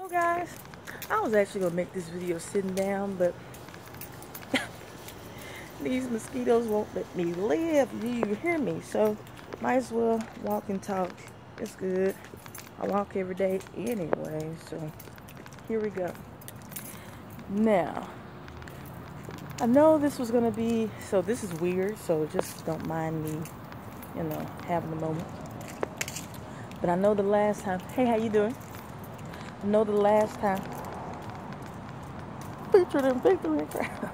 So guys, I was actually gonna make this video sitting down, but these mosquitoes won't let me live. Do you hear me? So might as well walk and talk. It's good. I walk every day anyway, so here we go. Now, I know this was gonna be, so this is weird, so just don't mind me, having a moment. But I know the last time, hey, how you doing? I know the last time, featured in Victory and Crown.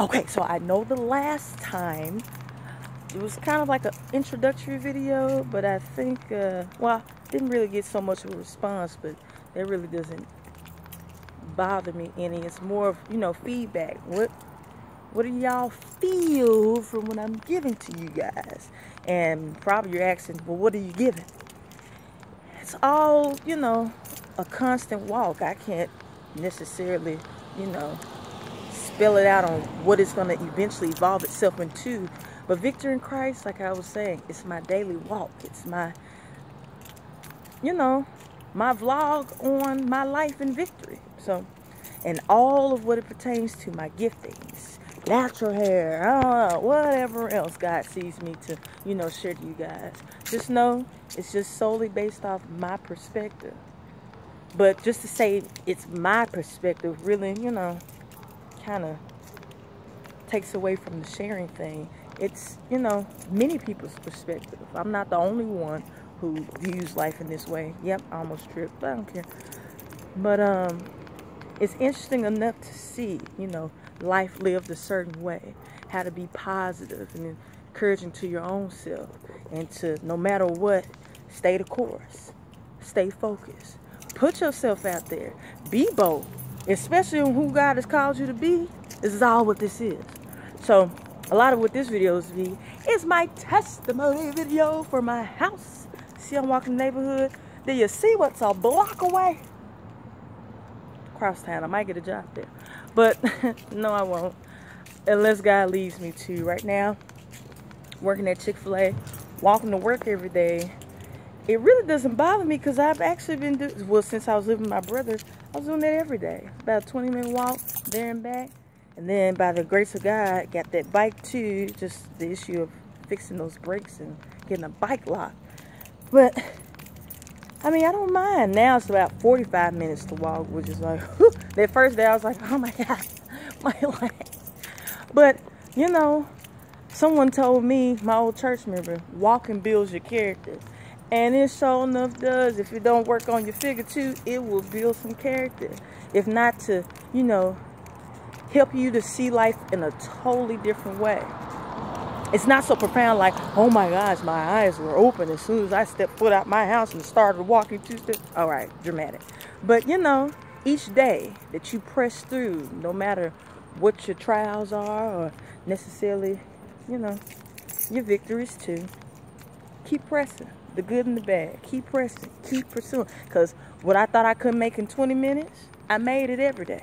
Okay, so I know the last time, it was kind of like an introductory video, but I think, didn't really get so much of a response, but that really doesn't bother me any. It's more of, feedback. What do y'all feel from what I'm giving to you guys? And probably you're asking, well, what are you giving? It's all, a constant walk. I can't necessarily, spell it out on what it's going to eventually evolve itself into. But Victor in Christ, like I was saying, it's my daily walk. It's my, my vlog on my life in victory. So, and all of what it pertains to my giftings, natural hair, I don't know, whatever else God sees me to, share to you guys. Just know it's just solely based off my perspective. But just to say it's my perspective really, kind of takes away from the sharing thing. It's, many people's perspective. I'm not the only one who views life in this way. Yep, I almost tripped, but I don't care. But it's interesting enough to see, life lived a certain way, how to be positive and encouraging to your own self, and to, no matter what, stay the course, stay focused, put yourself out there, be bold, especially on who God has called you to be. This is all what this is. So a lot of what this video is my testimony video for my house. See, I'm walking the neighborhood. Do you see what's a block away? Crosstown. I might get a job there, but no, I won't, unless God leads me to. Right now, working at Chick-fil-A, walking to work every day. It really doesn't bother me because I've actually been doing, well, since I was living with my brother, I was doing that every day. About a 20-minute walk there and back. And then by the grace of God, got that bike too. Just the issue of fixing those brakes and getting a bike lock. But I mean, I don't mind. Now it's about 45 minutes to walk, which is like, whew. That first day I was like, oh my God, my legs. But, someone told me, my old church member, walking builds your character. And it sure enough does. If you don't work on your figure too, it will build some character. If not to, help you to see life in a totally different way. It's not so profound like, oh my gosh, my eyes were open as soon as I stepped foot out my house and started walking 2 steps. All right, dramatic. But, each day that you press through, no matter what your trials are or necessarily, your victories too, keep pressing. The good and the bad. Keep pressing. Keep pursuing. Because what I thought I couldn't make in 20 minutes, I made it every day.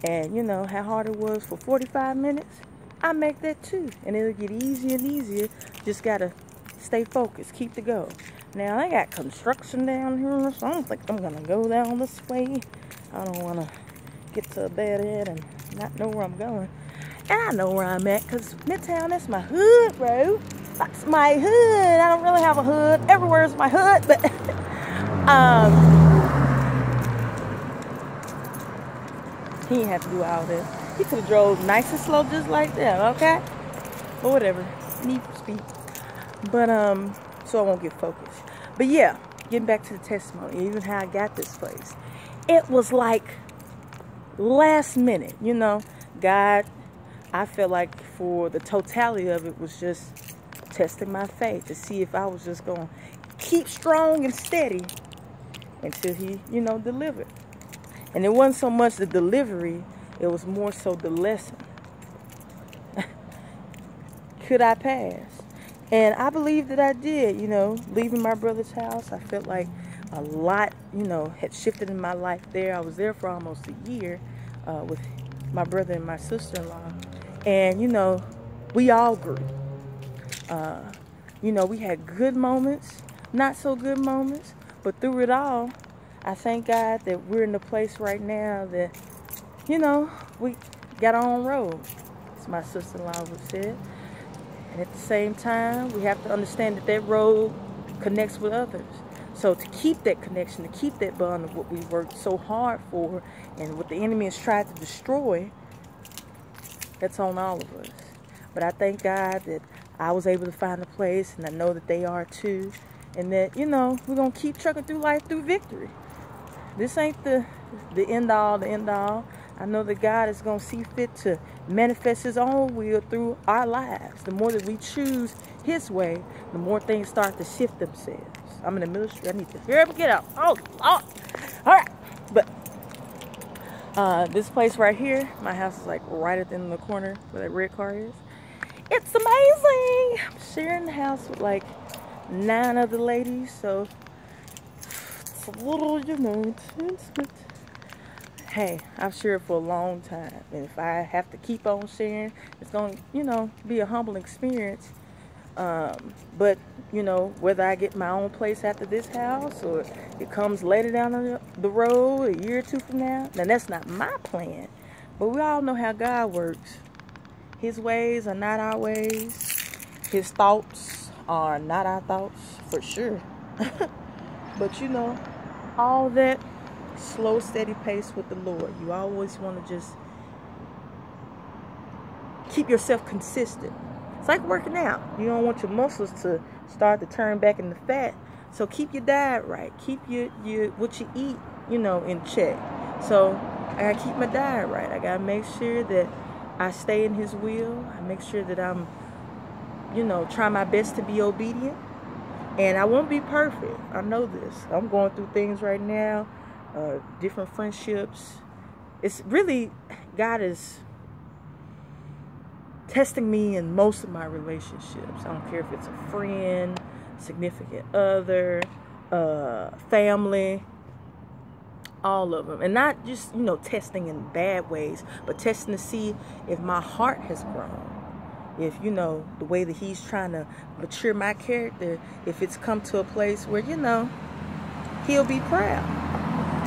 And how hard it was for 45 minutes, I make that too. And it'll get easier and easier. Just got to stay focused. Keep the go. Now, I got construction down here, so I don't think I'm going to go down this way. I don't want to get to a dead end and not know where I'm going. And I know where I'm at because Midtown, that's my hood, bro. That's my hood. I don't really have a hood. Everywhere's my hood, but he didn't have to do all this. He could have drove nice and slow just like that, okay? But whatever. Need for speed. But so I won't get focused. But yeah, getting back to the testimony, even how I got this place. It was like last minute, God, I felt like for the totality of it was just testing my faith to see if I was just going to keep strong and steady until he, delivered. And it wasn't so much the delivery, it was more so the lesson. Could I pass? And I believe that I did, leaving my brother's house. I felt like a lot, had shifted in my life there. I was there for almost a year with my brother and my sister-in-law. And, we all grew. We had good moments, not so good moments, but through it all, I thank God that we're in the place right now that, you know, we got our own road, as my sister-in-law would say. And at the same time, we have to understand that that road connects with others. So to keep that connection, to keep that bond of what we worked so hard for and what the enemy has tried to destroy, that's on all of us. But I thank God that I was able to find a place, and I know that they are too. And that, you know, we're going to keep trucking through life through victory. This ain't the end all, the end all. I know that God is going to see fit to manifest his own will through our lives. The more that we choose his way, the more things start to shift themselves. I'm in the ministry. I need to hear him get out. Oh, all right. But this place right here, my house is like right at the end of the corner where that red car is. It's amazing. I'm sharing the house with like 9 other ladies, so it's a little, you know, intense, but hey, I've shared for a long time, and if I have to keep on sharing, it's going to, you know, be a humbling experience. But, you know, whether I get my own place after this house or it comes later down the road, a year or two from now that's not my plan. But we all know how God works. His ways are not our ways. His thoughts are not our thoughts, for sure. But, you know, all that slow, steady pace with the Lord. You always want to just keep yourself consistent. It's like working out. You don't want your muscles to start to turn back into fat. So keep your diet right. Keep your what you eat, you know, in check. So I gotta keep my diet right. I gotta make sure that I stay in his will. I make sure that I'm, you know, try my best to be obedient. And I won't be perfect. I know this. I'm going through things right now, different friendships. It's really, God is testing me in most of my relationships. I don't care if it's a friend, significant other, family, all of them. And not just, you know, testing in bad ways, but testing to see if my heart has grown. If, you know, the way that he's trying to mature my character, if it's come to a place where, you know, he'll be proud.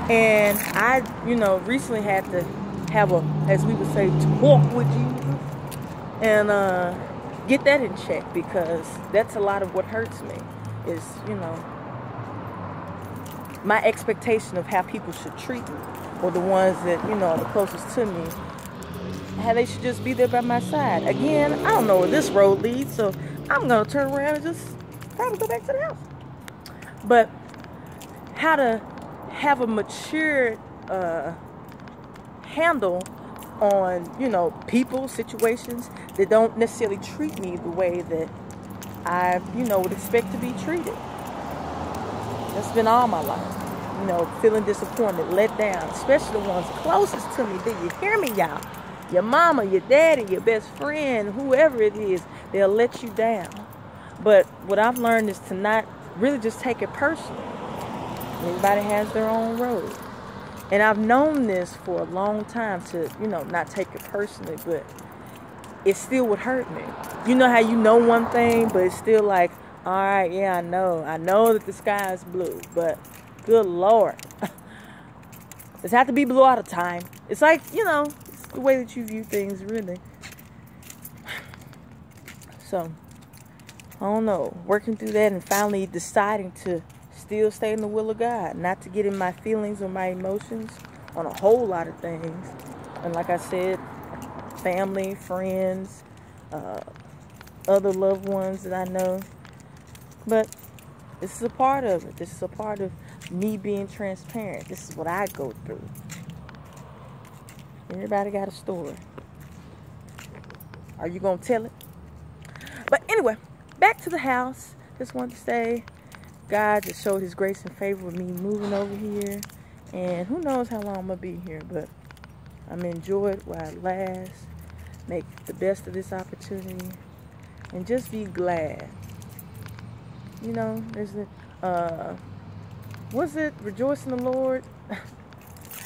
And I, you know, recently had to have a, as we would say, talk with Jesus and get that in check, because that's a lot of what hurts me is, you know, my expectation of how people should treat me, or the ones that, you know, are the closest to me, how they should just be there by my side. Again, I don't know where this road leads, so I'm going to turn around and just probably go back to the house. But how to have a mature handle on, you know, people, situations that don't necessarily treat me the way that I, you know, would expect to be treated. That's been all my life. You know, feeling disappointed, let down, especially the ones closest to me. Do you hear me, y'all? Your mama, your daddy, your best friend, whoever it is, they'll let you down. But what I've learned is to not really just take it personally. Everybody has their own road. And I've known this for a long time, to, you know, not take it personally, but it still would hurt me. You know how you know one thing, but it's still like, all right, yeah, I know that the sky is blue, but good Lord. Does it have to be blue all the time? It's like, you know, it's the way that you view things, really. So, I don't know. Working through that and finally deciding to still stay in the will of God. Not to get in my feelings or my emotions on a whole lot of things. And like I said, family, friends, other loved ones that I know. But this is a part of it. This is a part of me being transparent. This is what I go through. Everybody got a story. Are you going to tell it? But anyway, back to the house. Just wanted to say, God just showed his grace and favor with me moving over here. And who knows how long I'm going to be here. But I'm enjoy it while it lasts. Make the best of this opportunity. And just be glad. You know, there's a, was it rejoice in the Lord?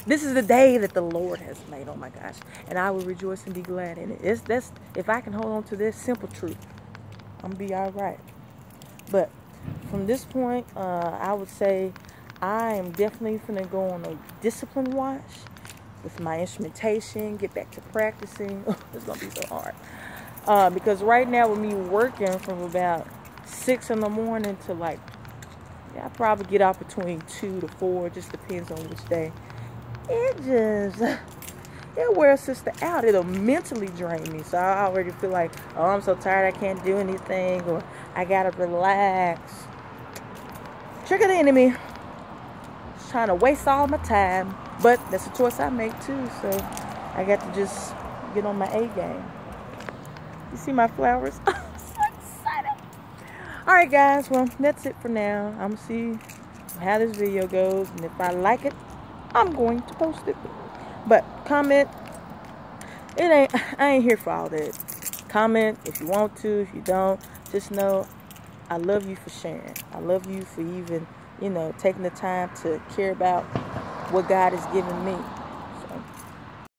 This is the day that the Lord has made. Oh my gosh. And I will rejoice and be glad in it. That's, if I can hold on to this simple truth, I'm going to be all right. But from this point, I would say I am definitely finna go on a discipline watch with my instrumentation, get back to practicing. It's gonna be so hard. Because right now with me working from about 6 in the morning to like, I probably get off between 2 to 4, just depends on which day. It wears sister out. It'll mentally drain me. So I already feel like, oh, I'm so tired I can't do anything, or I gotta relax. Trick of the enemy. Just trying to waste all my time. But that's a choice I make too. So I got to just get on my A game. You see my flowers? I'm so excited. Alright guys, well that's it for now. I'm gonna see how this video goes, and if I like it, I'm going to post it. But comment. I ain't here for all that. Comment if you want to, if you don't. Just know I love you for sharing. I love you for even, taking the time to care about what God has given me.